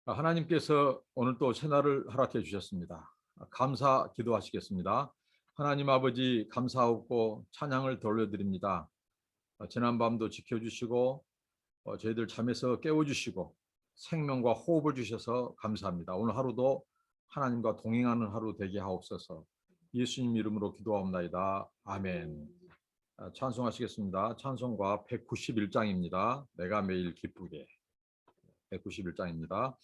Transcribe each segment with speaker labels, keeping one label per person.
Speaker 1: 하나님께서 오늘 또 새날을 허락해 주셨습니다. 감사 기도하시겠습니다. 하나님 아버지 감사하고 찬양을 돌려드립니다. 지난밤도 지켜주시고 저희들 잠에서 깨워주시고 생명과 호흡을 주셔서 감사합니다. 오늘 하루도 하나님과 동행하는 하루 되게 하옵소서. 예수님 이름으로 기도하옵나이다. 아멘. 찬송하시겠습니다. 찬송가 191장입니다. 내가 매일 기쁘게. 191장입니다.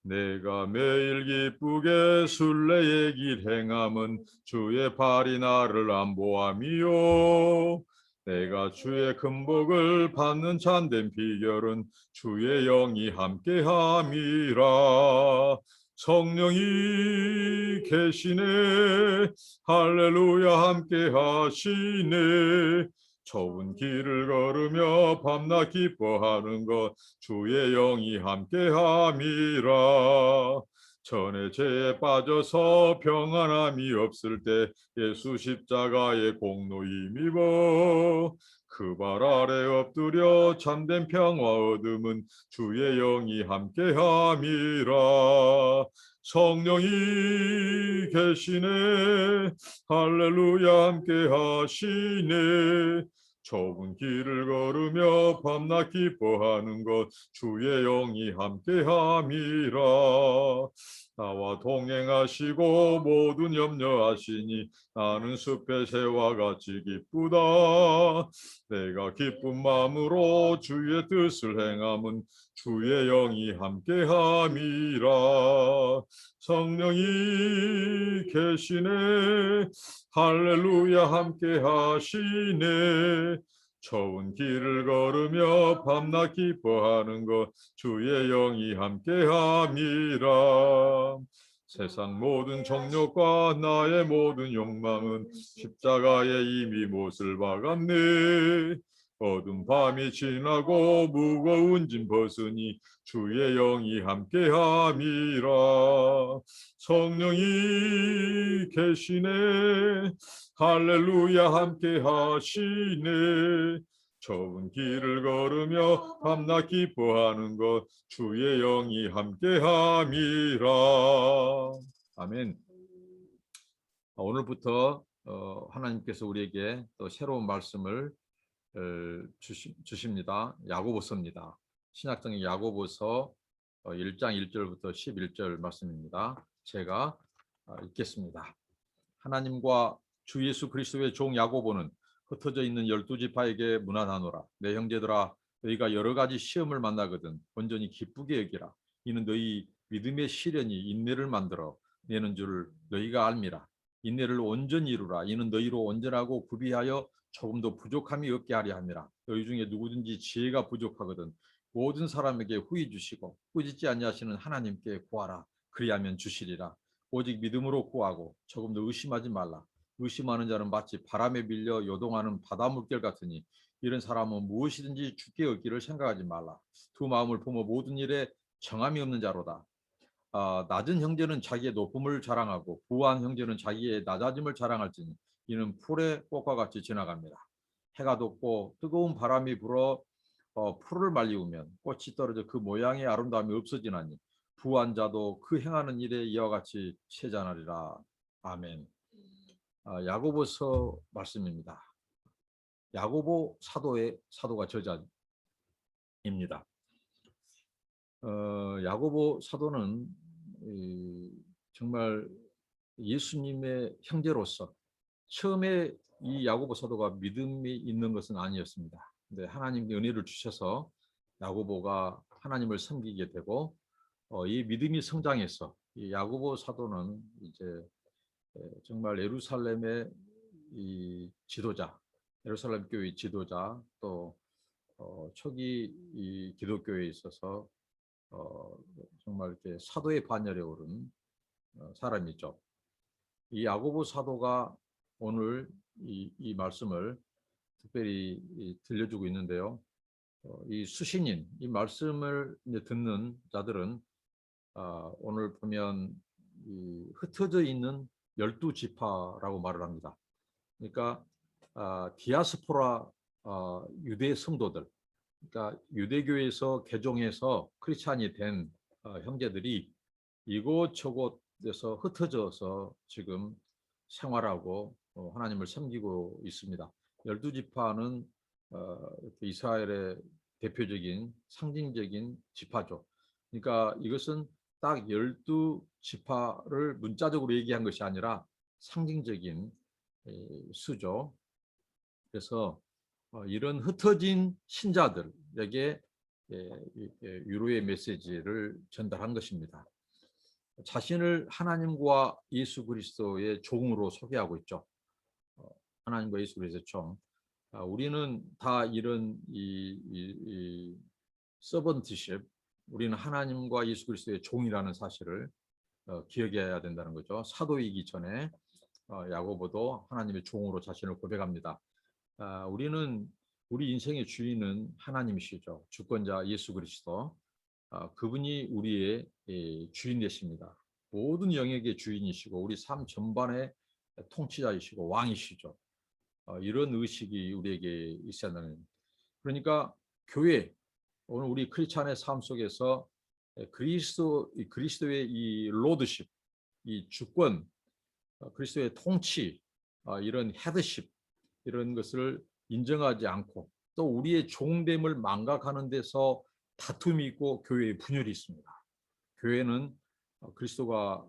Speaker 1: 내가 매일 기쁘게 순례의 길 행함은 주의 발이 나를 안보함이요. 내가 주의 금복을 받는 참된 비결은 주의 영이 함께함이라. 성령이 계시네. 할렐루야 함께하시네. 좁은 길을 걸으며 밤낮 기뻐하는 것 주의 영이 함께함이라. 전에 죄에 빠져서 평안함이 없을 때 예수 십자가의 공로 힘입어 그 발 아래 엎드려 참된 평화 얻음은 주의 영이 함께함이라. 성령이 계시네. 할렐루야 함께하시네. 좁은 길을 걸으며 밤낮 기뻐하는 것 주의 영이 함께함이라. 나와 동행하시고 모든 염려하시니 나는 숲의 새와 같이 기쁘다. 내가 기쁜 마음으로 주의 뜻을 행함은 주의 영이 함께함이라. 성령이 계시네. 할렐루야 함께하시네. 좁은 길을 걸으며 밤낮 기뻐하는 것 주의 영이 함께함이라. 세상 모든 정욕과 나의 모든 욕망은 십자가에 이미 못을 박았네. 어두운 밤이 지나고 무거운 짐 벗으니 주의 영이 함께함이라. 성령이 계시네. 할렐루야 함께하시네. 좁은 길을 걸으며 밤낮 기뻐하는 것 주의 영이 함께함이라. 아멘. 오늘부터 하나님께서 우리에게 또 새로운 말씀을 주십니다. 야고보서입니다. 신약성의 야고보서 1장 1절부터 11절 말씀입니다. 제가 읽겠습니다. 하나님과 주 예수 그리스도의 종 야고보는 흩어져 있는 12지파에게 문안하노라. 내 형제들아, 너희가 여러 가지 시험을 만나거든 온전히 기쁘게 여기라. 이는 너희 믿음의 시련이 인내를 만들어 내는 줄 너희가 알미라. 인내를 온전히 이루라. 이는 너희로 온전하고 구비하여 조금도 부족함이 없게 하려 함이라. 너희 중에 누구든지 지혜가 부족하거든 모든 사람에게 후히 주시고 꾸짖지 아니하시는 하나님께 구하라. 그리하면 주시리라. 오직 믿음으로 구하고 조금도 의심하지 말라. 의심하는 자는 마치 바람에 밀려 요동하는 바다 물결 같으니 이런 사람은 무엇이든지 죽게 얻기를 생각하지 말라. 두 마음을 품어 모든 일에 정함이 없는 자로다. 낮은 형제는 자기의 높음을 자랑하고 부한 형제는 자기의 낮아짐을 자랑할지니 이는 풀의 꽃과 같이 지나갑니다. 해가 돋고 뜨거운 바람이 불어 풀을 말리우면 꽃이 떨어져 그 모양의 아름다움이 없어지나니 부한 자도 그 행하는 일에 이와 같이 채자나리라. 아멘. 야고보서 말씀입니다. 야고보 사도의 사도가 저자입니다. 야고보 사도는 정말 예수님의 형제로서 처음에 이 야고보 사도가 믿음이 있는 것은 아니었습니다. 근데 하나님께 은혜를 주셔서 야고보가 하나님을 섬기게 되고 이 믿음이 성장해서 이 야고보 사도는 이제 정말 예루살렘의 이 지도자, 예루살렘 교회 지도자 또 초기 이 기독교에 있어서 정말 이렇게 사도의 반열에 오른 사람이죠. 이 야고보 사도가 오늘 이 말씀을 특별히 들려주고 있는데요. 이 수신인, 이 말씀을 이제 듣는 자들은 오늘 보면 이 흩어져 있는 12지파라고 말을 합니다. 그러니까 디아스포라 유대 성도들, 그러니까 유대교에서 개종해서 크리스찬이 된 형제들이 이곳저곳에서 흩어져서 지금 생활하고 하나님을 섬기고 있습니다. 12지파는 이스라엘의 대표적인 상징적인 지파죠. 그러니까 이것은 딱 12지파를 문자적으로 얘기한 것이 아니라 상징적인 수죠. 그래서 이런 흩어진 신자들에게 위로의 메시지를 전달한 것입니다. 자신을 하나님과 예수 그리스도의 종으로 소개하고 있죠. 하나님과 예수 그리스도의 종. 우리는 다 이런 서번트십, 우리는 하나님과 예수 그리스도의 종이라는 사실을 기억해야 된다는 거죠. 사도이기 전에 야고보도 하나님의 종으로 자신을 고백합니다. 우리는 우리 인생의 주인은 하나님이시죠. 주권자 예수 그리스도. 그분이 우리의 주인 되십니다. 모든 영역의 주인이시고 우리 삶 전반의 통치자이시고 왕이시죠. 이런 의식이 우리에게 있어야 하는. 그러니까 교회, 오늘 우리 크리스찬의 삶 속에서 그리스도의 이 로드십, 이 주권, 그리스도의 통치, 이런 헤드십, 이런 것을 인정하지 않고 또 우리의 종됨을 망각하는 데서 다툼이 있고 교회에 분열이 있습니다. 교회는 그리스도가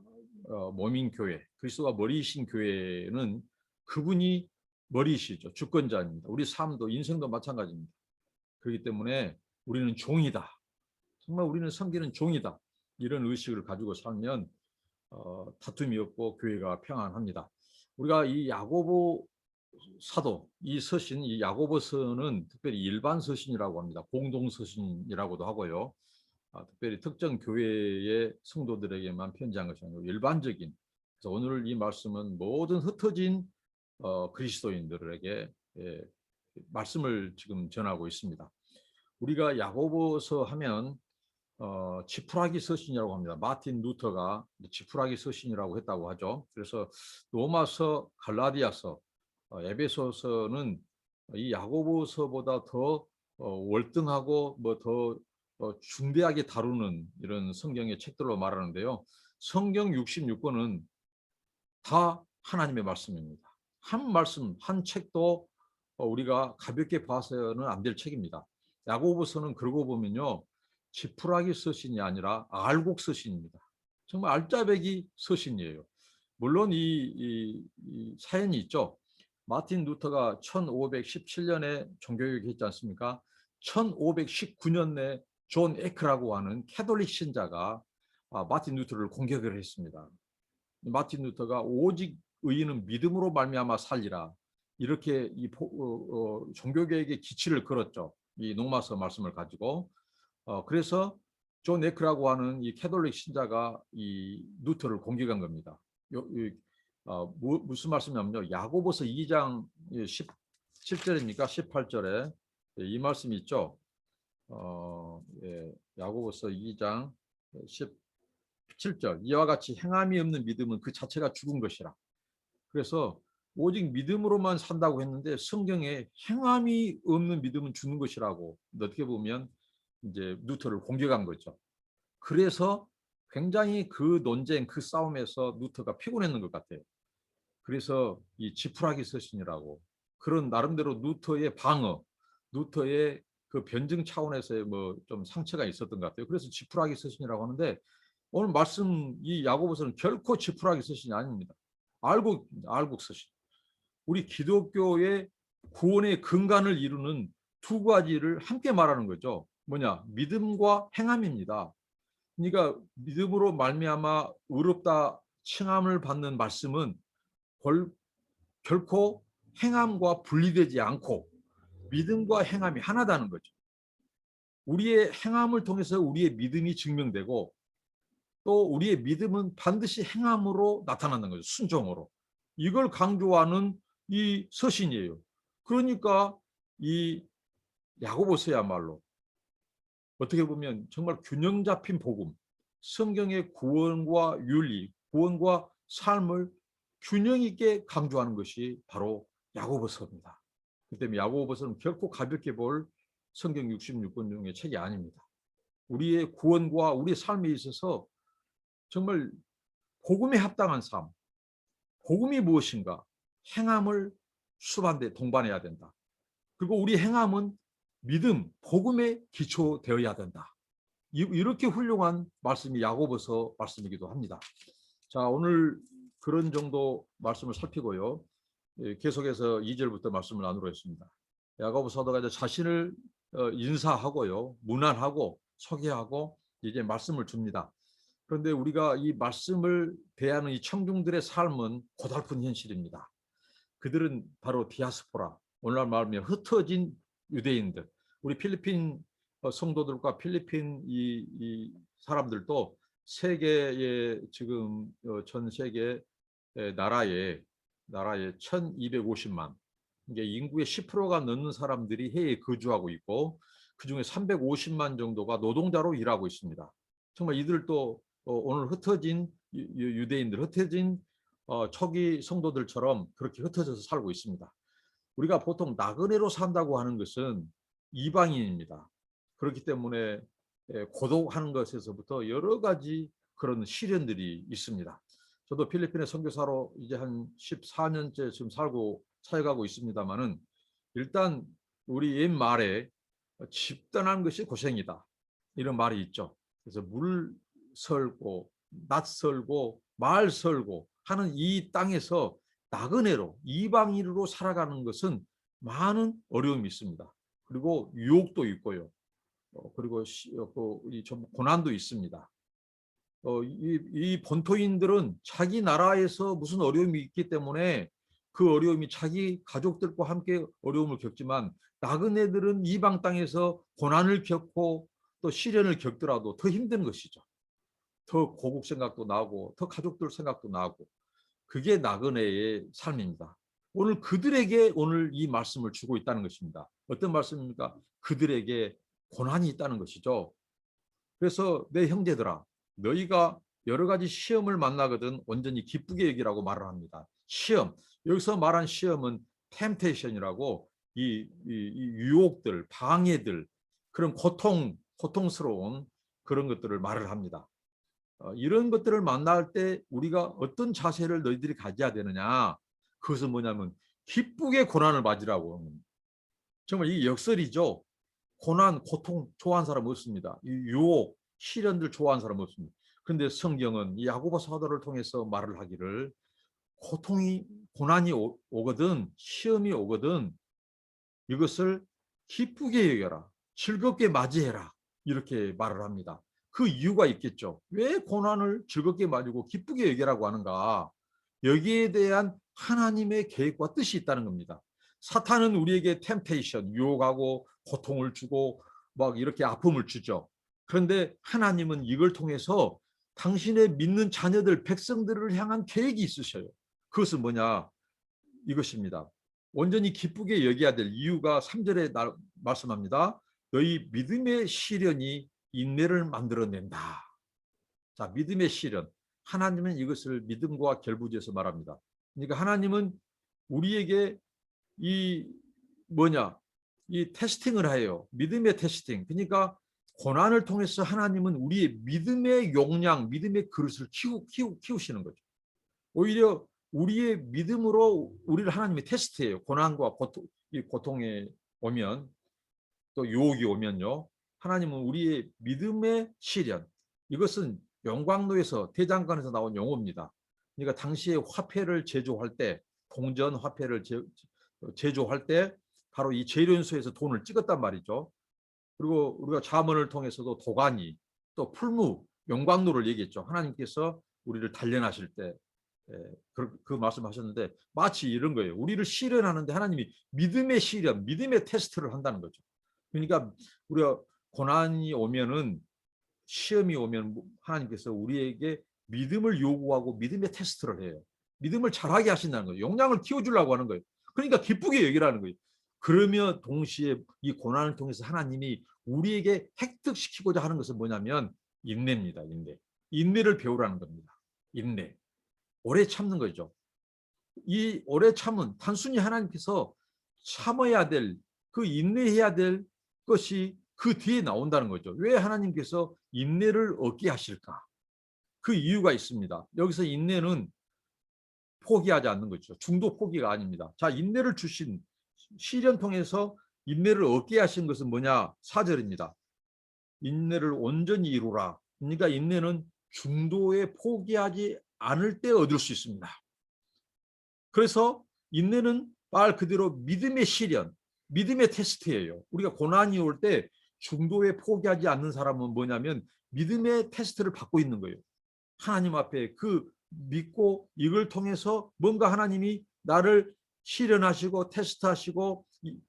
Speaker 1: 몸인 교회, 그리스도가 머리이신 교회는 그분이 머리이시죠. 주권자입니다. 우리 삶도 인생도 마찬가지입니다. 그렇기 때문에 우리는 종이다. 정말 우리는 섬기는 종이다. 이런 의식을 가지고 살면 다툼이 없고 교회가 평안합니다. 우리가 이 야고보 사도, 이 서신, 이 야고보서는 특별히 일반 서신이라고 합니다. 공동 서신이라고도 하고요. 특별히 특정 교회의 성도들에게만 편지한 것이 아니고 일반적인. 그래서 오늘 이 말씀은 모든 흩어진 그리스도인들에게 말씀을 지금 전하고 있습니다. 우리가 야고보서 하면 지푸라기 서신이라고 합니다. 마틴 루터가 지푸라기 서신이라고 했다고 하죠. 그래서 로마서, 갈라디아서, 에베소서는 이 야고보서보다 더 월등하고 뭐 더 중대하게 다루는 이런 성경의 책들로 말하는데요. 성경 66권은 다 하나님의 말씀입니다. 한 말씀, 한 책도 우리가 가볍게 봐서는 안 될 책입니다. 야고보서는 그러고 보면요. 지푸라기 서신이 아니라 알곡 서신입니다. 정말 알짜배기 서신이에요. 물론 이 사연이 있죠. 마틴 루터가 1517년에 종교개혁을 했지 않습니까? 1519년에 존 에크라고 하는 캐톨릭 신자가 마틴 루터를 공격을 했습니다. 마틴 루터가 오직 의인은 믿음으로 말미암아 살리라. 이렇게 종교개혁의 기치를 걸었죠. 이 녹마서 말씀을 가지고. 그래서 존 에크라고 하는 이 캐톨릭 신자가 이 루터를 공격한 겁니다. 무슨 말씀이냐면요. 야고보서 2장 17절입니까? 18절에 이 말씀이 있죠. 야고보서 2장 17절. 이와 같이 행함이 없는 믿음은 그 자체가 죽은 것이라. 그래서 오직 믿음으로만 산다고 했는데 성경에 행함이 없는 믿음은 죽는 것이라고 어떻게 보면 이제 루터를 공격한 거죠. 그래서 굉장히 그 논쟁, 그 싸움에서 루터가 피곤했는 것 같아요. 그래서 이 지푸라기 서신이라고 그런 나름대로 루터의 방어, 루터의 그 변증 차원에서의 뭐 좀 상처가 있었던 것 같아요. 그래서 지푸라기 서신이라고 하는데 오늘 말씀 이 야고보서는 결코 지푸라기 서신이 아닙니다. 알곡 서신. 우리 기독교의 구원의 근간을 이루는 두 가지를 함께 말하는 거죠. 뭐냐? 믿음과 행함입니다. 그러니까 믿음으로 말미암아 의롭다 칭함을 받는 말씀은 결코 행함과 분리되지 않고 믿음과 행함이 하나다는 거죠. 우리의 행함을 통해서 우리의 믿음이 증명되고 또 우리의 믿음은 반드시 행함으로 나타나는 거죠. 순종으로. 이걸 강조하는 이 서신이에요. 그러니까 이 야고보서야말로 어떻게 보면 정말 균형 잡힌 복음, 성경의 구원과 윤리, 구원과 삶을 균형 있게 강조하는 것이 바로 야고보서입니다. 그렇기 때문에 야고보서는 결코 가볍게 볼 성경 66권 중에 책이 아닙니다. 우리의 구원과 우리의 삶에 있어서 정말 복음에 합당한 삶, 복음이 무엇인가 행함을 수반돼 동반해야 된다. 그리고 우리 행함은 믿음, 복음에 기초되어야 된다. 이렇게 훌륭한 말씀이 야고보서 말씀이기도 합니다. 자, 오늘 그런 정도 말씀을 살피고요. 계속해서 2절부터 말씀을 나누겠습니다. 야고보 사도가 이제 자신을 인사하고요, 문안하고 소개하고 이제 말씀을 줍니다. 그런데 우리가 이 말씀을 대하는 이 청중들의 삶은 고달픈 현실입니다. 그들은 바로 디아스포라, 오늘날 말하면 흩어진 유대인들, 우리 필리핀 성도들과 필리핀 이 사람들도 세계의 지금 전 세계 나라에 1250만, 이게 인구의 10%가 넘는 사람들이 해외에 거주하고 있고 그중에 350만 정도가 노동자로 일하고 있습니다. 정말 이들도 오늘 흩어진 유대인들, 흩어진 초기 성도들처럼 그렇게 흩어져서 살고 있습니다. 우리가 보통 나그네로 산다고 하는 것은 이방인입니다. 그렇기 때문에 고독하는 것에서부터 여러 가지 그런 시련들이 있습니다. 저도 필리핀의 선교사로 이제 한 14년째 지금 살고 사역하고 있습니다만은 일단 우리 옛말에 집 떠나는 것이 고생이다 이런 말이 있죠. 그래서 물 설고 낫 설고 말 설고 하는 이 땅에서 나그네로 이방인으로 살아가는 것은 많은 어려움이 있습니다. 그리고 유혹도 있고요. 그리고 좀 고난도 있습니다. 이 본토인들은 자기 나라에서 무슨 어려움이 있기 때문에 그 어려움이 자기 가족들과 함께 어려움을 겪지만 나그네들은 이방 땅에서 고난을 겪고 또 시련을 겪더라도 더 힘든 것이죠. 더 고국 생각도 나고 더 가족들 생각도 나고 그게 나그네의 삶입니다. 오늘 그들에게 오늘 이 말씀을 주고 있다는 것입니다. 어떤 말씀입니까? 그들에게 고난이 있다는 것이죠. 그래서 내 형제들아, 너희가 여러 가지 시험을 만나거든 온전히 기쁘게 여기라고 말을 합니다. 시험, 여기서 말한 시험은 템테이션이라고 이 유혹들, 방해들, 그런 고통스러운 그런 것들을 말을 합니다. 이런 것들을 만날 때 우리가 어떤 자세를 너희들이 가져야 되느냐? 그것은 뭐냐면 기쁘게 고난을 맞으라고. 정말 이 역설이죠. 고난, 고통 좋아하는 사람 없습니다. 이 유혹, 시련들 좋아하는 사람 없습니다. 그런데 성경은 이 야고보 사도를 통해서 말을 하기를 고통이, 고난이 오거든, 시험이 오거든 이것을 기쁘게 여겨라, 즐겁게 맞이해라 이렇게 말을 합니다. 그 이유가 있겠죠. 왜 고난을 즐겁게 맞이고 기쁘게 여기라고 하는가? 여기에 대한 하나님의 계획과 뜻이 있다는 겁니다. 사탄은 우리에게 템테이션, 유혹하고 고통을 주고 막 이렇게 아픔을 주죠. 그런데 하나님은 이걸 통해서 당신의 믿는 자녀들, 백성들을 향한 계획이 있으셔요. 그것은 뭐냐? 이것입니다. 온전히 기쁘게 여겨야 될 이유가 3절에 말씀합니다. 너희 믿음의 시련이 인내를 만들어낸다. 자, 믿음의 시련. 하나님은 이것을 믿음과 결부지어서 말합니다. 그러니까 하나님은 우리에게 이 이 테스팅을 해요. 믿음의 테스팅. 그러니까 고난을 통해서 하나님은 우리의 믿음의 용량, 믿음의 그릇을 키우시는 거죠. 오히려 우리의 믿음으로 우리를 하나님이 테스트해요. 고난과 고통에 오면 또 유혹이 오면요. 하나님은 우리의 믿음의 시련, 이것은 영광로에서 대장간에서 나온 용어입니다. 그러니까 당시에 화폐를 제조할 때, 동전 화폐를 제조할 때 바로 이 재련소에서 돈을 찍었단 말이죠. 그리고 우리가 잠언을 통해서도 도가니, 또 풀무, 영광로를 얘기했죠. 하나님께서 우리를 단련하실 때 그 말씀하셨는데 마치 이런 거예요. 우리를 시련하는데 하나님이 믿음의 시련, 믿음의 테스트를 한다는 거죠. 그러니까 우리가 고난이 오면은, 시험이 오면 하나님께서 우리에게 믿음을 요구하고 믿음의 테스트를 해요. 믿음을 잘하게 하신다는 거예요. 용량을 키워주려고 하는 거예요. 그러니까 기쁘게 여기라는 거예요. 그러면 동시에 이 고난을 통해서 하나님이 우리에게 획득시키고자 하는 것은 뭐냐면 인내입니다. 인내를 배우라는 겁니다. 인내. 오래 참는 거죠. 이 오래 참은 단순히 하나님께서 참아야 될, 그 인내해야 될 것이 그 뒤에 나온다는 거죠. 왜 하나님께서 인내를 얻게 하실까? 그 이유가 있습니다. 여기서 인내는 포기하지 않는 거죠. 중도 포기가 아닙니다. 자, 인내를 주신 시련 통해서 인내를 얻게 하신 것은 뭐냐? 4절입니다. 인내를 온전히 이루라. 그러니까 인내는 중도에 포기하지 않을 때 얻을 수 있습니다. 그래서 인내는 말 그대로 믿음의 시련, 믿음의 테스트예요. 우리가 고난이 올 때 중도에 포기하지 않는 사람은 뭐냐면 믿음의 테스트를 받고 있는 거예요. 하나님 앞에 그 믿고 이걸 통해서 뭔가 하나님이 나를 시련하시고 테스트하시고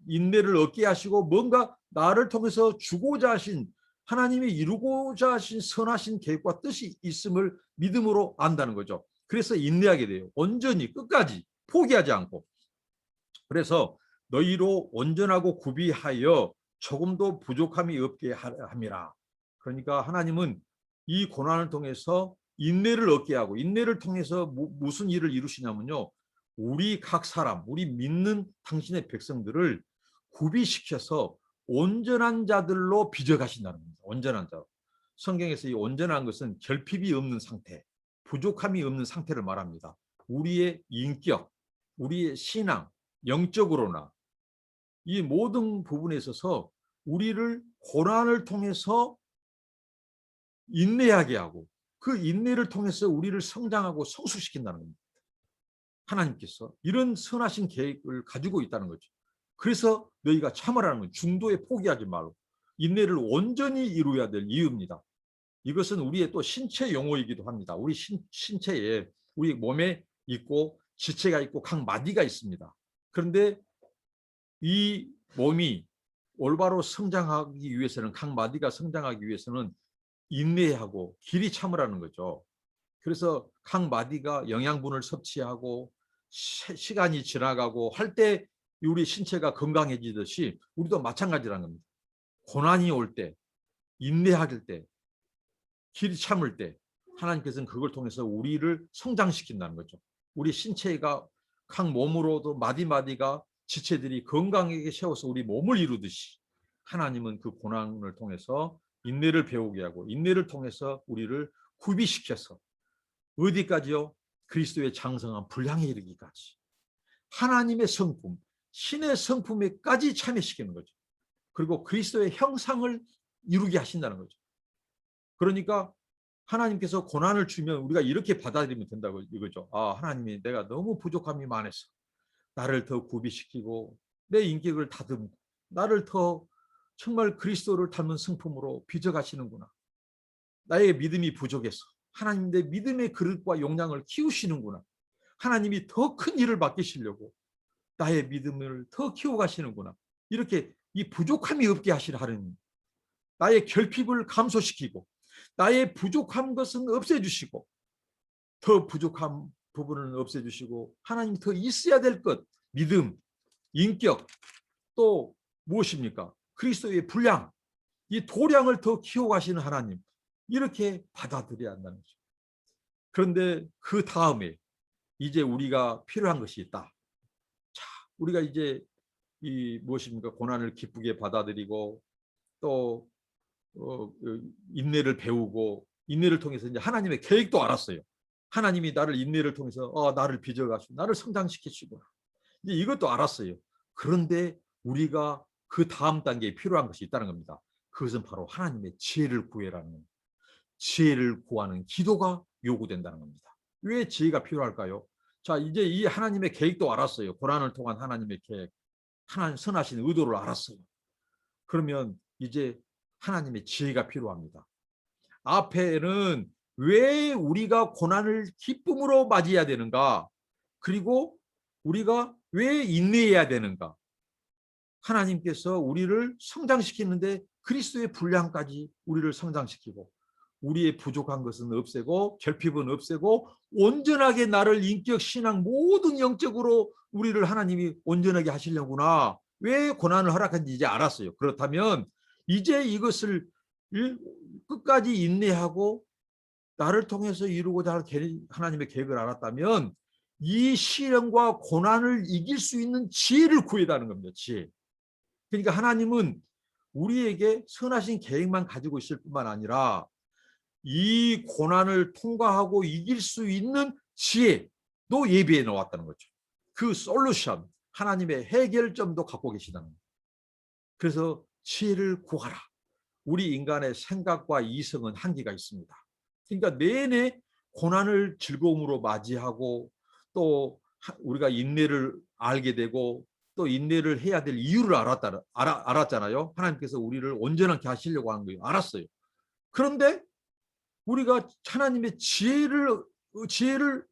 Speaker 1: 인내를 얻게 하시고 뭔가 나를 통해서 주고자 하신 하나님이 이루고자 하신 선하신 계획과 뜻이 있음을 믿음으로 안다는 거죠. 그래서 인내하게 돼요. 온전히 끝까지 포기하지 않고. 그래서 너희로 온전하고 구비하여 조금도 부족함이 없게 함이라. 그러니까 하나님은 이 고난을 통해서 인내를 얻게 하고 인내를 통해서 무슨 일을 이루시냐면요. 우리 각 사람, 우리 믿는 당신의 백성들을 구비시켜서 온전한 자들로 빚어가신다는 겁니다. 온전한 자. 성경에서 이 온전한 것은 결핍이 없는 상태, 부족함이 없는 상태를 말합니다. 우리의 인격, 우리의 신앙, 영적으로나 이 모든 부분에 있어서 우리를 고난을 통해서 인내하게 하고 그 인내를 통해서 우리를 성장하고 성숙시킨다는 겁니다. 하나님께서 이런 선하신 계획을 가지고 있다는 거죠. 그래서 너희가 참으라는 건 중도에 포기하지 말고 인내를 온전히 이루어야 될 이유입니다. 이것은 우리의 또 신체 용어이기도 합니다. 우리 신체에 우리 몸에 있고 지체가 있고 각 마디가 있습니다. 그런데 이 몸이 올바로 성장하기 위해서는 각 마디가 성장하기 위해서는 인내하고 길이 참으라는 거죠. 그래서 각 마디가 영양분을 섭취하고 시간이 지나가고 할 때 우리 신체가 건강해지듯이 우리도 마찬가지라는 겁니다. 고난이 올 때, 인내할 때, 길이 참을 때 하나님께서는 그걸 통해서 우리를 성장시킨다는 거죠. 우리 신체가 각 몸으로도 마디마디가 지체들이 건강하게 세워서 우리 몸을 이루듯이 하나님은 그 고난을 통해서 인내를 배우게 하고 인내를 통해서 우리를 구비시켜서 어디까지요? 그리스도의 장성한 분량에 이르기까지 하나님의 성품, 신의 성품에까지 참여시키는 거죠. 그리고 그리스도의 형상을 이루게 하신다는 거죠. 그러니까 하나님께서 고난을 주면 우리가 이렇게 받아들이면 된다고 이거죠. 아, 하나님이 내가 너무 부족함이 많아서 나를 더 구비시키고 내 인격을 다듬고 나를 더 정말 그리스도를 닮은 성품으로 빚어가시는구나. 나의 믿음이 부족해서 하나님 내 믿음의 그릇과 용량을 키우시는구나. 하나님이 더 큰 일을 맡기시려고 나의 믿음을 더 키워가시는구나. 이렇게 이 부족함이 없게 하시는 하나님. 나의 결핍을 감소시키고 나의 부족한 것은 없애주시고 더 부족한 부분은 없애주시고 하나님 더 있어야 될 것, 믿음, 인격, 또 무엇입니까? 그리스도의 분량, 이 도량을 더 키워가시는 하나님, 이렇게 받아들여야 한다는 거죠. 그런데 그 다음에 이제 우리가 필요한 것이 있다. 자, 우리가 이제 이 무엇입니까? 고난을 기쁘게 받아들이고 또 인내를 배우고 인내를 통해서 이제 하나님의 계획도 알았어요. 하나님이 나를 인내를 통해서 나를 빚어가시고 나를 성장시키시구나. 이제 이것도 알았어요. 그런데 우리가 그 다음 단계에 필요한 것이 있다는 겁니다. 그것은 바로 하나님의 지혜를 구해라는 지혜를 구하는 기도가 요구된다는 겁니다. 왜 지혜가 필요할까요? 자, 이제 이 하나님의 계획도 알았어요. 고난을 통한 하나님의 계획, 하나님 선하신 의도를 알았어요. 그러면 이제 하나님의 지혜가 필요합니다. 앞에는 왜 우리가 고난을 기쁨으로 맞이해야 되는가? 그리고 우리가 왜 인내해야 되는가? 하나님께서 우리를 성장시키는데 그리스도의 분량까지 우리를 성장시키고 우리의 부족한 것은 없애고 결핍은 없애고 온전하게 나를 인격, 신앙 모든 영적으로 우리를 하나님이 온전하게 하시려구나. 왜 고난을 허락한지 이제 알았어요. 그렇다면 이제 이것을 끝까지 인내하고 나를 통해서 이루고자 할 하나님의 계획을 알았다면 이 시련과 고난을 이길 수 있는 지혜를 구해다는 겁니다. 지혜. 그러니까 하나님은 우리에게 선하신 계획만 가지고 있을 뿐만 아니라 이 고난을 통과하고 이길 수 있는 지혜도 예비해 놓았다는 거죠. 그 솔루션, 하나님의 해결점도 갖고 계시다는 거예요. 그래서 지혜를 구하라. 우리 인간의 생각과 이성은 한계가 있습니다. 그러니까 내내 고난을 즐거움으로 맞이하고 또 우리가 인내를 알게 되고 또 인내를 해야 될 이유를 알았잖아요. 하나님께서 우리를 온전하게 하시려고 하는 거예요. 알았어요. 그런데 우리가 하나님의 지혜를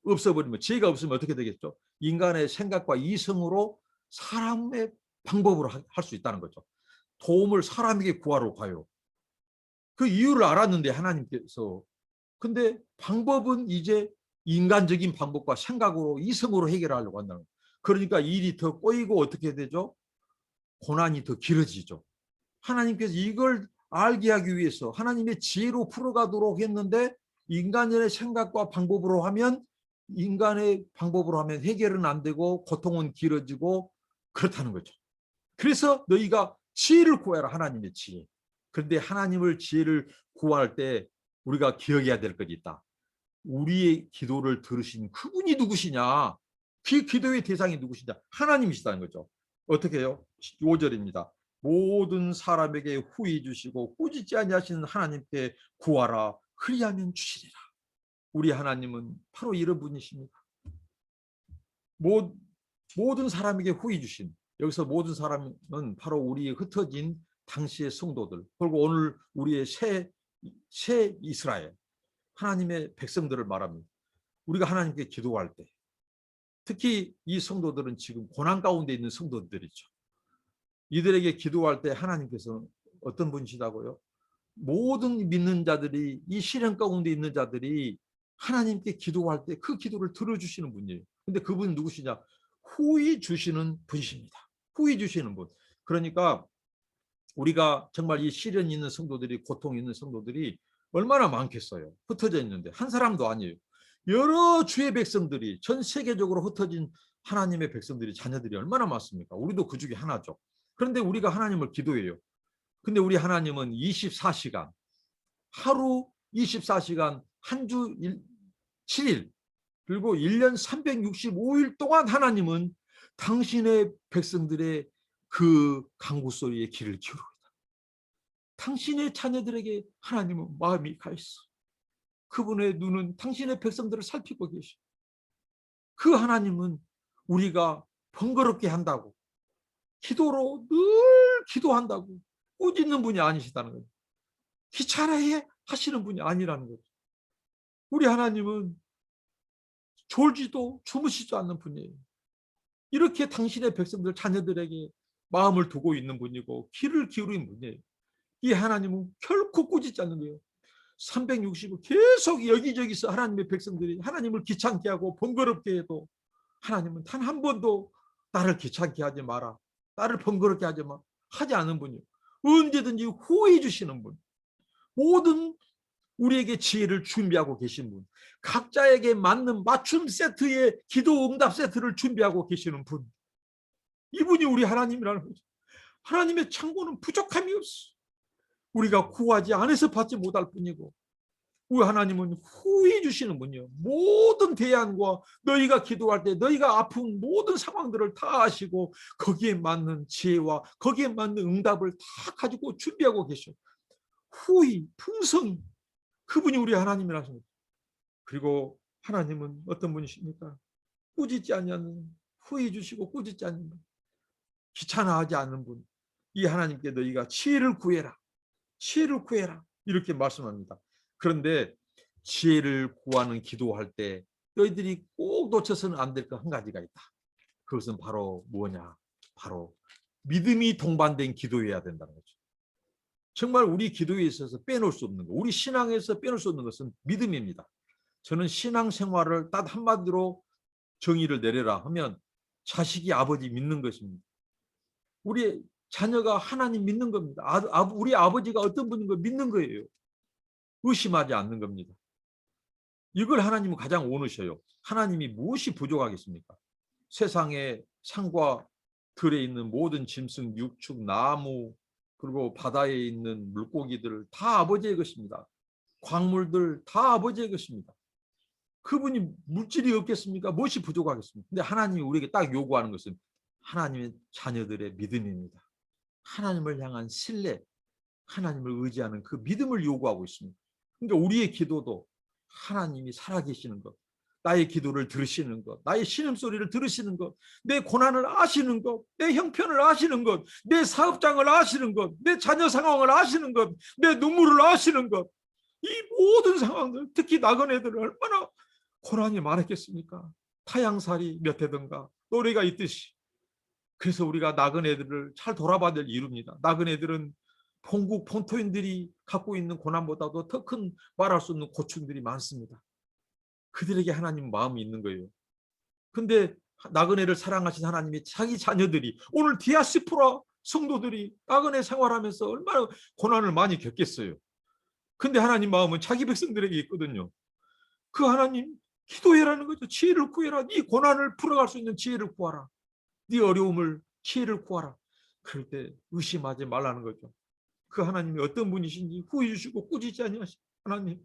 Speaker 1: 없애버리면, 지혜가 없으면 어떻게 되겠죠? 인간의 생각과 이성으로 사람의 방법으로 할 수 있다는 거죠. 도움을 사람에게 구하러 가요. 그 이유를 알았는데 하나님께서, 근데 방법은 이제 인간적인 방법과 생각으로 이성으로 해결하려고 한다는 거예요. 그러니까 일이 더 꼬이고 어떻게 되죠? 고난이 더 길어지죠. 하나님께서 이걸 알게 하기 위해서 하나님의 지혜로 풀어가도록 했는데, 인간의 생각과 방법으로 하면, 인간의 방법으로 하면 해결은 안 되고 고통은 길어지고 그렇다는 거죠. 그래서 너희가 지혜를 구해라. 하나님의 지혜. 그런데 하나님을 지혜를 구할 때 우리가 기억해야 될 것이 있다. 우리의 기도를 들으신 그분이 누구시냐? 그 기도의 대상이 누구시냐? 하나님이시다는 거죠. 어떻게 해요? 5절입니다. 모든 사람에게 후히 주시고 꾸짖지 아니하시는 하나님께 구하라. 그리하면 주시리라. 우리 하나님은 바로 이런 분이십니다. 모든 사람에게 후히 주신, 여기서 모든 사람은 바로 우리 흩어진 당시의 성도들, 그리고 오늘 우리의 새 이스라엘, 하나님의 백성들을 말합니다. 우리가 하나님께 기도할 때, 특히 이 성도들은 지금 고난 가운데 있는 성도들이죠. 이들에게 기도할 때 하나님께서는 어떤 분이시다고요? 모든 믿는 자들이, 이 시련 가운데 있는 자들이 하나님께 기도할 때 그 기도를 들어주시는 분이에요. 근데 그분은 누구시냐? 후히 주시는 분이십니다. 후히 주시는 분. 그러니까 우리가 정말 이 시련 있는 성도들이, 고통 있는 성도들이 얼마나 많겠어요. 흩어져 있는데 한 사람도 아니에요. 여러 주의 백성들이, 전 세계적으로 흩어진 하나님의 백성들이, 자녀들이 얼마나 많습니까? 우리도 그 중에 하나죠. 그런데 우리가 하나님을 기도해요. 근데 우리 하나님은 24시간, 하루 24시간, 한 주 7일, 그리고 1년 365일 동안 하나님은 당신의 백성들의 그 간구 소리에 귀를 기울이다. 당신의 자녀들에게 하나님은 마음이 가 있어. 그분의 눈은 당신의 백성들을 살피고 계셔. 그 하나님은 우리가 번거롭게 한다고, 기도로 늘 기도한다고 꾸짖는 분이 아니시다는 거예요. 귀찮아해 하시는 분이 아니라는 거죠. 우리 하나님은 졸지도 주무시지 않는 분이에요. 이렇게 당신의 백성들, 자녀들에게 마음을 두고 있는 분이고 귀를 기울인 분이에요. 이 하나님은 결코 꾸짖지 않는 거예요. 365 계속 여기저기서 하나님의 백성들이 하나님을 귀찮게 하고 번거롭게 해도 하나님은 단 한 번도 나를 귀찮게 하지 마라, 나를 번거롭게 하지 마, 하지 않은 분이에요. 언제든지 호해 주시는 분, 모든 우리에게 지혜를 준비하고 계신 분, 각자에게 맞는 맞춤 세트의 기도 응답 세트를 준비하고 계시는 분, 이분이 우리 하나님이라는 거죠. 하나님의 창고는 부족함이 없어. 우리가 구하지 않아서 받지 못할 뿐이고, 우리 하나님은 후히 주시는 분이요. 모든 대안과 너희가 기도할 때 너희가 아픈 모든 상황들을 다 아시고 거기에 맞는 지혜와 거기에 맞는 응답을 다 가지고 준비하고 계셔. 후히, 풍성히, 그분이 우리 하나님이라서. 그리고 하나님은 어떤 분이십니까? 꾸짖지 않는, 후히 주시고 꾸짖지 않는 분, 귀찮아하지 않는 분. 이 하나님께 너희가 지혜를 구해라, 지혜를 구해라, 이렇게 말씀합니다. 그런데 지혜를 구하는 기도할 때 너희들이 꼭 놓쳐서는 안 될 것 한 가지가 있다. 그것은 바로 뭐냐? 바로 믿음이 동반된 기도해야 된다는 거죠. 정말 우리 기도에 있어서 빼놓을 수 없는 거, 우리 신앙에서 빼놓을 수 없는 것은 믿음입니다. 저는 신앙생활을 딱 한마디로 정의를 내려라 하면 자식이 아버지 믿는 것입니다. 우리 자녀가 하나님 믿는 겁니다. 우리 아버지가 어떤 분인 걸 믿는 거예요. 의심하지 않는 겁니다. 이걸 하나님은 가장 원하셔요. 하나님이 무엇이 부족하겠습니까? 세상에 산과 들에 있는 모든 짐승, 육축, 나무, 그리고 바다에 있는 물고기들 다 아버지의 것입니다. 광물들 다 아버지의 것입니다. 그분이 물질이 없겠습니까? 무엇이 부족하겠습니까? 근데 하나님이 우리에게 딱 요구하는 것은 하나님의 자녀들의 믿음입니다. 하나님을 향한 신뢰, 하나님을 의지하는 그 믿음을 요구하고 있습니다. 그러니까 우리의 기도도 하나님이 살아계시는 것, 나의 기도를 들으시는 것, 나의 신음소리를 들으시는 것, 내 고난을 아시는 것, 내 형편을 아시는 것, 내 사업장을 아시는 것, 내 자녀 상황을 아시는 것, 내 눈물을 아시는 것, 이 모든 상황들, 특히 나그네들은 얼마나 고난이 많았겠습니까? 타향살이 몇 해든가 노래가 있듯이. 그래서 우리가 나그네들을 잘 돌아봐야 될 이유입니다. 나그네들은 본국 본토인들이 갖고 있는 고난보다도 더 큰 말할 수 없는 고충들이 많습니다. 그들에게 하나님 마음이 있는 거예요. 근데 나그네를 사랑하신 하나님이 자기 자녀들이 오늘 디아스포라 성도들이 나그네 생활하면서 얼마나 고난을 많이 겪겠어요. 근데 하나님 마음은 자기 백성들에게 있거든요. 그 하나님 기도해라는 거죠. 지혜를 구해라. 네 고난을 풀어갈 수 있는 지혜를 구하라. 네 어려움을 지혜를 구하라. 그럴 때 의심하지 말라는 거죠. 그 하나님이 어떤 분이신지 후회 주시고 꾸짖지 아니하신 하나님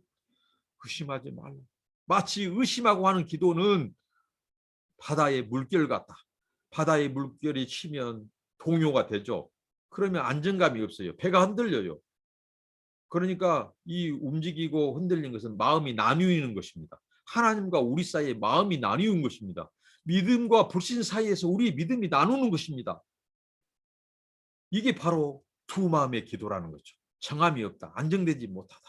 Speaker 1: 의심하지 말라. 마치 의심하고 하는 기도는 바다의 물결 같다. 바다의 물결이 치면 동요가 되죠. 그러면 안정감이 없어요. 배가 흔들려요. 그러니까 이 움직이고 흔들린 것은 마음이 나뉘는 것입니다. 하나님과 우리 사이에 마음이 나뉘는 것입니다. 믿음과 불신 사이에서 우리 믿음이 나누는 것입니다. 이게 바로 두 마음의 기도라는 거죠. 정함이 없다. 안정되지 못하다.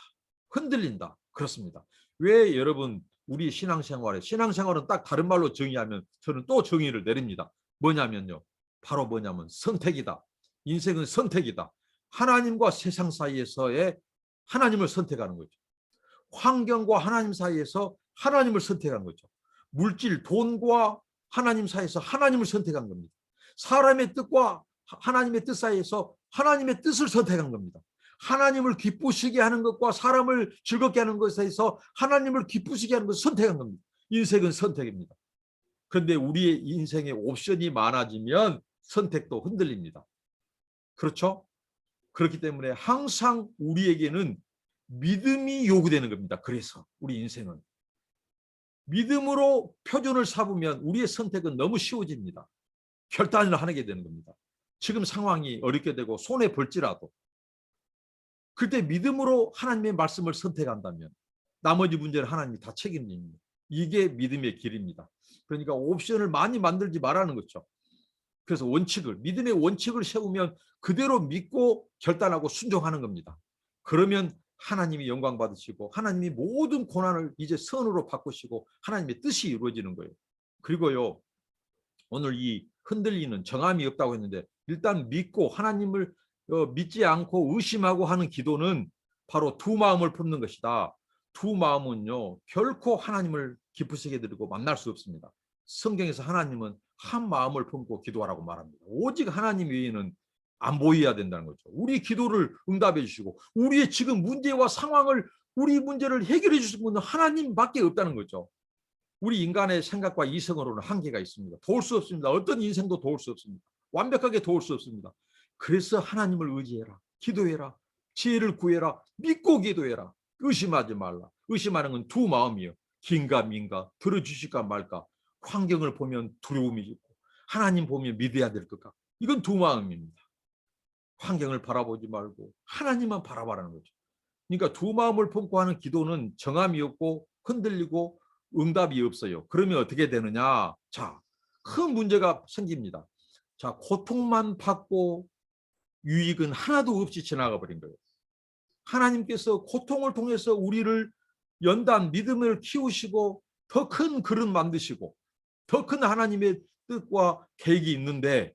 Speaker 1: 흔들린다. 그렇습니다. 왜 여러분 우리 신앙생활은 딱 다른 말로 정의하면 저는 또 정의를 내립니다. 뭐냐면요. 바로 뭐냐면 선택이다. 인생은 선택이다. 하나님과 세상 사이에서의 하나님을 선택하는 거죠. 환경과 하나님 사이에서 하나님을 선택한 거죠. 물질, 돈과 하나님 사이에서 하나님을 선택한 겁니다. 사람의 뜻과 하나님의 뜻 사이에서 하나님의 뜻을 선택한 겁니다. 하나님을 기쁘시게 하는 것과 사람을 즐겁게 하는 것에서 하나님을 기쁘시게 하는 것을 선택한 겁니다. 인생은 선택입니다. 그런데 우리의 인생에 옵션이 많아지면 선택도 흔들립니다. 그렇죠? 그렇기 때문에 항상 우리에게는 믿음이 요구되는 겁니다. 그래서 우리 인생은 믿음으로 표준을 삼으면 우리의 선택은 너무 쉬워집니다. 결단을 하게 되는 겁니다. 지금 상황이 어렵게 되고 손에 벌지라도 그때 믿음으로 하나님의 말씀을 선택한다면 나머지 문제는 하나님이 다 책임집니다. 이게 믿음의 길입니다. 그러니까 옵션을 많이 만들지 말라는 거죠. 그래서 믿음의 원칙을 세우면 그대로 믿고 결단하고 순종하는 겁니다. 그러면 하나님이 영광 받으시고 하나님이 모든 고난을 이제 선으로 바꾸시고 하나님의 뜻이 이루어지는 거예요. 그리고요, 오늘 이 흔들리는 정함이 없다고 했는데 일단 믿고 하나님을 믿지 않고 의심하고 하는 기도는 바로 두 마음을 품는 것이다. 두 마음은요 결코 하나님을 기쁘시게 드리고 만날 수 없습니다. 성경에서 하나님은 한 마음을 품고 기도하라고 말합니다. 오직 하나님 외에는 안 보여야 된다는 거죠. 우리 기도를 응답해 주시고 우리의 지금 문제와 상황을 우리 문제를 해결해 주실 분은 하나님밖에 없다는 거죠. 우리 인간의 생각과 이성으로는 한계가 있습니다. 도울 수 없습니다. 어떤 인생도 도울 수 없습니다. 완벽하게 도울 수 없습니다. 그래서 하나님을 의지해라. 기도해라. 지혜를 구해라. 믿고 기도해라. 의심하지 말라. 의심하는 건 두 마음이에요. 긴가 민가, 들어주실까 말까. 환경을 보면 두려움이 있고 하나님 보면 믿어야 될 것 같고 이건 두 마음입니다. 환경을 바라보지 말고 하나님만 바라보라는 거죠. 그러니까 두 마음을 품고 하는 기도는 정함이 없고 흔들리고 응답이 없어요. 그러면 어떻게 되느냐? 자, 큰 문제가 생깁니다. 자, 고통만 받고 유익은 하나도 없이 지나가 버린 거예요. 하나님께서 고통을 통해서 우리를 연단 믿음을 키우시고 더 큰 그릇 만드시고 더 큰 하나님의 뜻과 계획이 있는데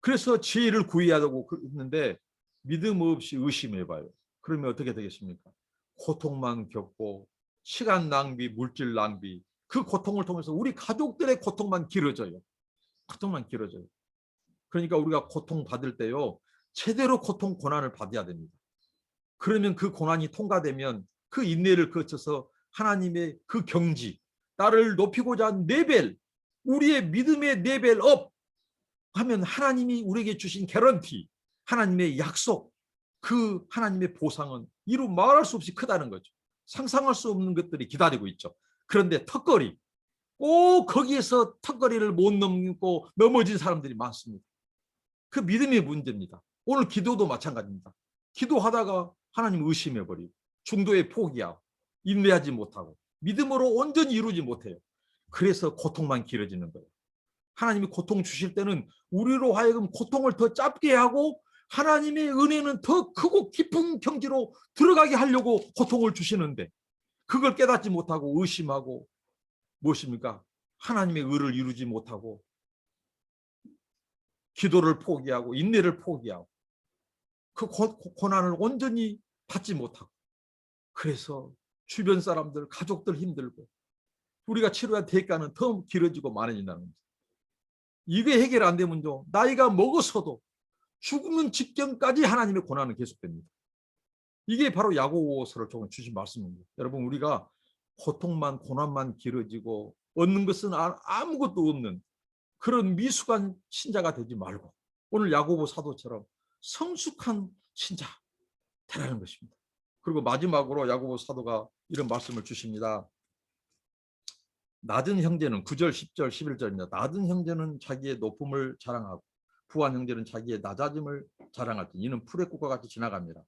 Speaker 1: 그래서 지혜를 구해야 하고 있는데 믿음 없이 의심해봐요. 그러면 어떻게 되겠습니까? 고통만 겪고 시간 낭비, 물질 낭비 그 고통을 통해서 우리 가족들의 고통만 길어져요. 고통만 길어져요. 그러니까 우리가 고통받을 때요. 제대로 고통 고난을 받아야 됩니다. 그러면 그 고난이 통과되면 그 인내를 거쳐서 하나님의 그 경지 나를 높이고자 한 레벨 우리의 믿음의 레벨 업 하면 하나님이 우리에게 주신 개런티 하나님의 약속, 그 하나님의 보상은 이루 말할 수 없이 크다는 거죠. 상상할 수 없는 것들이 기다리고 있죠. 그런데 턱걸이, 꼭 거기에서 턱걸이를 못 넘고 넘어진 사람들이 많습니다. 그 믿음의 문제입니다. 오늘 기도도 마찬가지입니다. 기도하다가 하나님 의심해버리고 중도에 포기하고 인내하지 못하고 믿음으로 온전히 이루지 못해요. 그래서 고통만 길어지는 거예요. 하나님이 고통 주실 때는 우리로 하여금 고통을 더 짧게 하고 하나님의 은혜는 더 크고 깊은 경지로 들어가게 하려고 고통을 주시는데, 그걸 깨닫지 못하고 의심하고 무엇입니까? 하나님의 의를 이루지 못하고 기도를 포기하고 인내를 포기하고 그 고난을 온전히 받지 못하고, 그래서 주변 사람들, 가족들 힘들고 우리가 치료한 대가는 더 길어지고 많아진다는 겁니다. 이게 해결 안 되면요, 나이가 먹어서도 죽는 직전까지 하나님의 고난은 계속됩니다. 이게 바로 야고보서를 조금 주신 말씀입니다. 여러분, 우리가 고통만, 고난만 길어지고 얻는 것은 아무것도 없는 그런 미숙한 신자가 되지 말고 오늘 야고보 사도처럼 성숙한 신자 되라는 것입니다. 그리고 마지막으로 야고보 사도가 이런 말씀을 주십니다. 낮은 형제는 9절, 10절, 11절입니다. 낮은 형제는 자기의 높음을 자랑하고 부한 형제는 자기의 낮아짐을 자랑할지 이는 풀의 꽃과 같이 지나갑니다.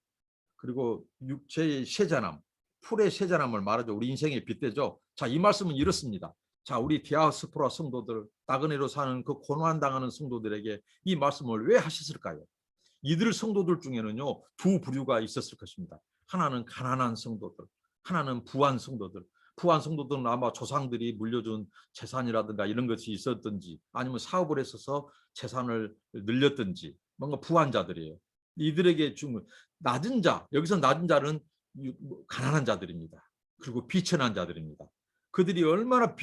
Speaker 1: 그리고 육체의 쇠자남, 풀의 쇠자남을 말하죠. 우리 인생의 빗대죠. 자, 이 말씀은 이렇습니다. 자, 우리 디아스포라 성도들, 나그네로 사는 그 고난당하는 성도들에게 이 말씀을 왜 하셨을까요? 이들 성도들 중에는요, 두 부류가 있었을 것입니다. 하나는 가난한 성도들, 하나는 부한 성도들. 부한 성도들은 아마 조상들이 물려준 재산이라든가 이런 것이 있었든지 아니면 사업을 했어서 재산을 늘렸든지 뭔가 부한 자들이에요. 이들에게 준 낮은 자, 여기서 낮은 자는 가난한 자들입니다. 그리고 비천한 자들입니다. 그들이 얼마나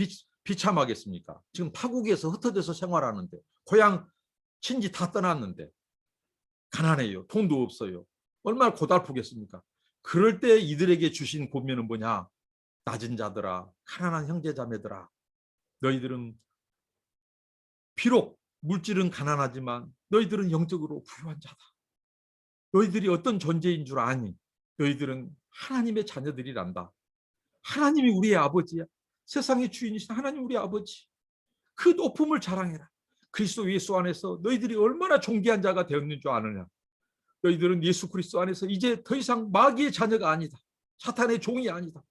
Speaker 1: 비참하겠습니까? 지금 타국에서 흩어져서 생활하는데, 고향 친지 다 떠났는데 가난해요. 돈도 없어요. 얼마나 고달프겠습니까? 그럴 때 이들에게 주신 고면은 뭐냐? 낮은 자들아, 가난한 형제자매들아, 너희들은 비록 물질은 가난하지만 너희들은 영적으로 부유한 자다. 너희들이 어떤 존재인 줄 아니? 너희들은 하나님의 자녀들이란다. 하나님이 우리의 아버지야. 세상의 주인이신 하나님 우리의 아버지. 그 높음을 자랑해라. 그리스도 예수 안에서 너희들이 얼마나 존귀한 자가 되었는 줄 아느냐. 너희들은 예수 그리스도 안에서 이제 더 이상 마귀의 자녀가 아니다. 사탄의 종이 아니다.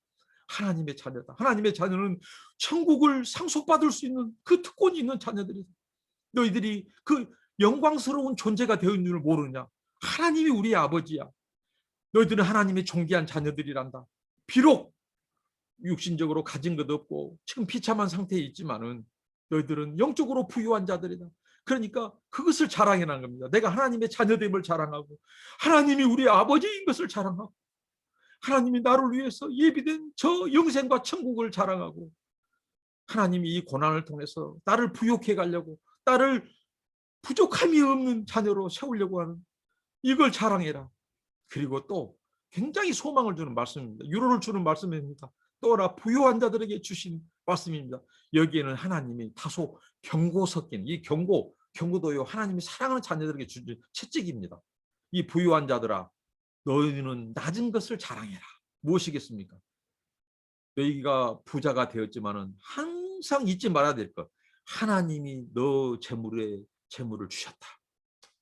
Speaker 1: 하나님의 자녀다. 하나님의 자녀는 천국을 상속받을 수 있는 그 특권이 있는 자녀들이다. 너희들이 그 영광스러운 존재가 되었는 줄 모르느냐. 하나님이 우리의 아버지야. 너희들은 하나님의 존귀한 자녀들이란다. 비록 육신적으로 가진 것 없고 지금 비참한 상태에 있지만은 너희들은 영적으로 부유한 자들이다. 그러니까 그것을 자랑해라는 겁니다. 내가 하나님의 자녀됨을 자랑하고 하나님이 우리 아버지인 것을 자랑하고 하나님이 나를 위해서 예비된 저 영생과 천국을 자랑하고 하나님이 이 고난을 통해서 나를 부욕해 가려고 나를 부족함이 없는 자녀로 세우려고 하는 이걸 자랑해라. 그리고 또 굉장히 소망을 주는 말씀입니다. 위로를 주는 말씀입니다. 또나 부유한 자들에게 주신 말씀입니다. 여기에는 하나님이 다소 경고 섞인 이 경고도요, 하나님이 사랑하는 자녀들에게 주신 채찍입니다. 이 부유한 자들아, 너희는 낮은 것을 자랑해라. 무엇이겠습니까? 너희가 부자가 되었지만은 항상 잊지 말아야 될 것. 하나님이 너 재물을 주셨다.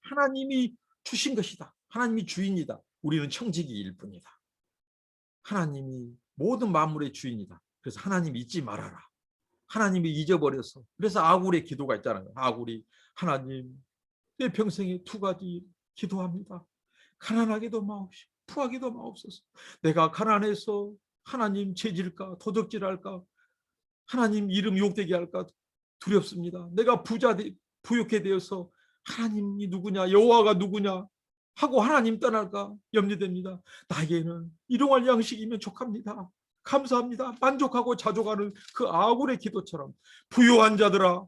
Speaker 1: 하나님이 주신 것이다. 하나님이 주인이다. 우리는 청지기일 뿐이다. 하나님이 모든 만물의 주인이다. 그래서 하나님 잊지 말아라. 하나님이 잊어버려서. 그래서 아굴의 기도가 있잖아요. 아굴이 하나님, 내 평생에 두 가지 기도합니다. 가난하게도 마옵시고 부하게도 마옵소서. 내가 가난해서 하나님 죄질까 도적질할까 하나님 이름 욕되게 할까 두렵습니다. 내가 부욕해 되어서 하나님이 누구냐 여호와가 누구냐 하고 하나님 떠날까 염려됩니다. 나에게는 일용할 양식이면 족합니다. 감사합니다. 만족하고 자족하는 그 아굴의 기도처럼 부유한 자들아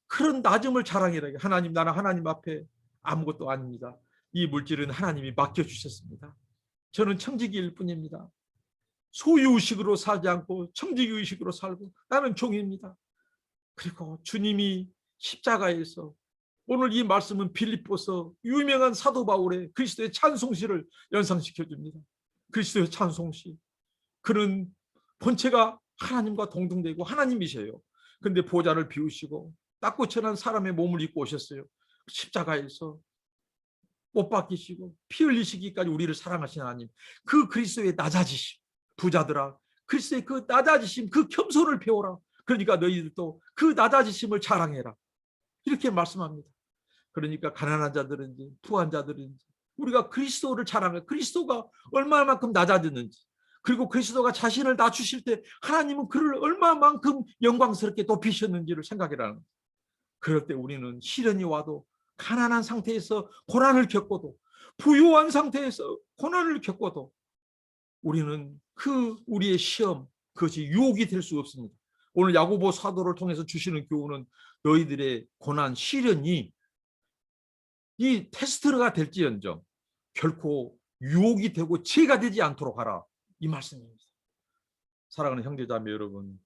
Speaker 1: 그런 낮음을 자랑해라. 하나님, 나는 하나님 앞에 아무것도 아닙니다. 이 물질은 하나님이 맡겨주셨습니다. 저는 청지기일 뿐입니다. 소유의식으로 살지 않고 청지기의식으로 살고 나는 종입니다. 그리고 주님이 십자가에서 오늘 이 말씀은 빌립보서 유명한 사도 바울의 그리스도의 찬송시를 연상시켜 줍니다. 그리스도의 찬송시. 그는 본체가 하나님과 동등되고 하나님이세요. 그런데 보좌를 비우시고 딱고천한 사람의 몸을 입고 오셨어요. 십자가에서 못 박히시고 피 흘리시기까지 우리를 사랑하신 하나님, 그 그리스도의 낮아지심, 부자들아 그리스도의 그 낮아지심, 그 겸손을 배워라. 그러니까 너희들도 그 낮아지심을 자랑해라. 이렇게 말씀합니다. 그러니까 가난한 자들인지 부한 자들인지 우리가 그리스도를 자랑해, 그리스도가 얼마만큼 낮아졌는지, 그리고 그리스도가 자신을 낮추실 때 하나님은 그를 얼마만큼 영광스럽게 높이셨는지를 생각해라는 거예요. 그럴 때 우리는 시련이 와도, 가난한 상태에서 고난을 겪어도, 부유한 상태에서 고난을 겪어도 우리는 그 우리의 시험, 그것이 유혹이 될 수 없습니다. 오늘 야고보 사도를 통해서 주시는 교훈은 너희들의 고난, 시련이 이 테스트가 될지언정 결코 유혹이 되고 죄가 되지 않도록 하라, 이 말씀입니다. 사랑하는 형제자매 여러분,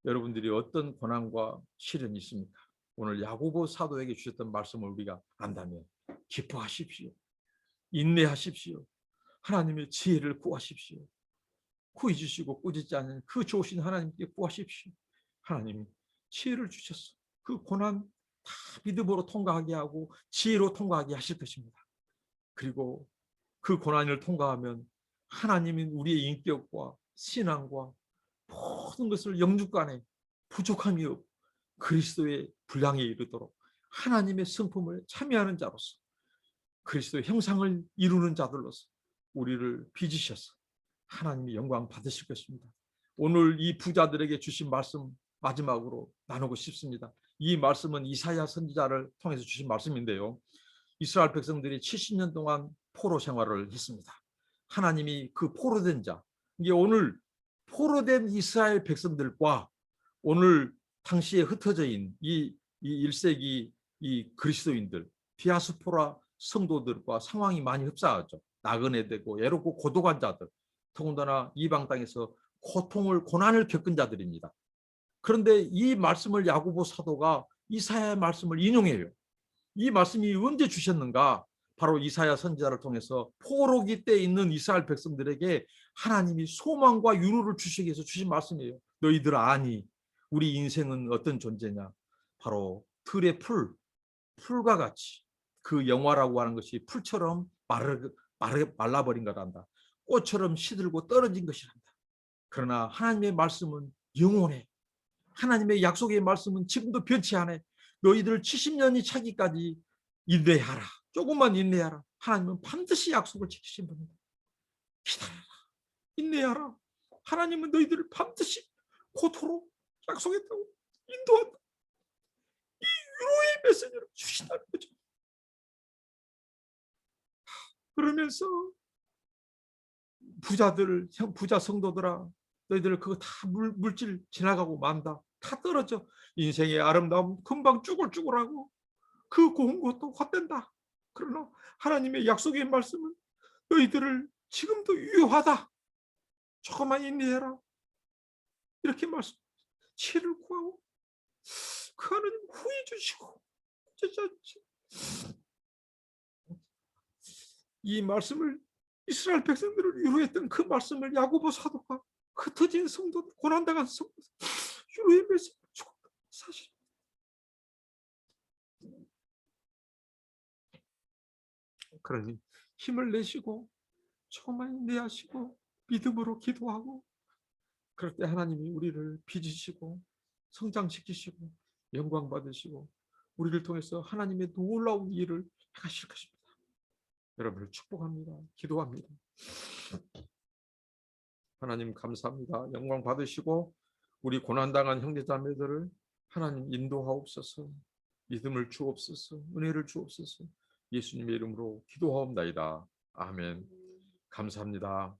Speaker 1: 여러분들이 어떤 고난과 시련이 있습니까? 오늘 야고보 사도에게 주셨던 말씀을 우리가 안다면 기뻐하십시오. 인내하십시오. 하나님의 지혜를 구하십시오. 구해주시고 꾸짖지 않는 그 좋으신 하나님께 구하십시오. 하나님이 지혜를 주셔서 그 고난 다 믿음으로 통과하게 하고 지혜로 통과하게 하실 것입니다. 그리고 그 고난을 통과하면 하나님인 우리의 인격과 신앙과 모든 것을 영육간에 부족함이 없고 그리스도의 분량에 이르도록 하나님의 성품을 참여하는 자로서, 그리스도의 형상을 이루는 자들로서 우리를 빚으셔서 하나님이 영광 받으실 것입니다. 오늘 이 부자들에게 주신 말씀 마지막으로 나누고 싶습니다. 이 말씀은 이사야 선지자를 통해서 주신 말씀인데요. 이스라엘 백성들이 70년 동안 포로 생활을 했습니다. 하나님이 그 포로된 자, 이게 오늘 포로된 이스라엘 백성들과 오늘 당시에 흩어져 있는 이 1세기 이 그리스도인들, 디아스포라 성도들과 상황이 많이 흡사하죠. 나그네되고 외롭고 고독한 자들, 더군다나 이방 땅에서 고통을, 고난을 겪은 자들입니다. 그런데 이 말씀을 야고보 사도가 이사야의 말씀을 인용해요. 이 말씀이 언제 주셨는가? 바로 이사야 선지자를 통해서 포로기 때 있는 이스라엘 백성들에게 하나님이 소망과 유로를 주시기 위해서 주신 말씀이에요. 너희들 아니 우리 인생은 어떤 존재냐? 바로 들의 풀과 같이, 그 영화라고 하는 것이 풀처럼 말라버린 거란다. 꽃처럼 시들고 떨어진 것이란다. 그러나 하나님의 말씀은 영원해. 하나님의 약속의 말씀은 지금도 변치 않아. 너희들 70년이 차기까지 인내하라. 조금만 인내하라. 하나님은 반드시 약속을 지키신 분입니다. 기다려라. 인내하라. 하나님은 너희들을 반드시 고토록 약속했다고 인도한다. 이 위로의 메시지를 주신다는 거죠. 그러면서 부자 성도들아, 너희들 그거 다 물질 지나가고 만다. 다 떨어져. 인생의 아름다움 금방 쭈글쭈글하고 그 고운 것도 헛된다. 그러나 하나님의 약속의 말씀은 너희들을 지금도 유효하다. 조금만 인내해라. 이렇게 말씀. 치를 구하고 그 하나님 후회 주시고 이 말씀을, 이스라엘 백성들을 위로했던 그 말씀을 야고보 사도가 흩어진 성도, 고난당한 성도 위로의 메시지를 주고 사실. 그러니 힘을 내시고 조금만 인내하시고 믿음으로 기도하고, 그럴 때 하나님이 우리를 빚으시고 성장시키시고 영광 받으시고 우리를 통해서 하나님의 놀라운 일을 행하실 것입니다. 여러분을 축복합니다. 기도합니다. 하나님 감사합니다. 영광 받으시고 우리 고난당한 형제자매들을 하나님 인도하옵소서. 믿음을 주옵소서. 은혜를 주옵소서. 예수님의 이름으로 기도하옵나이다. 아멘. 감사합니다.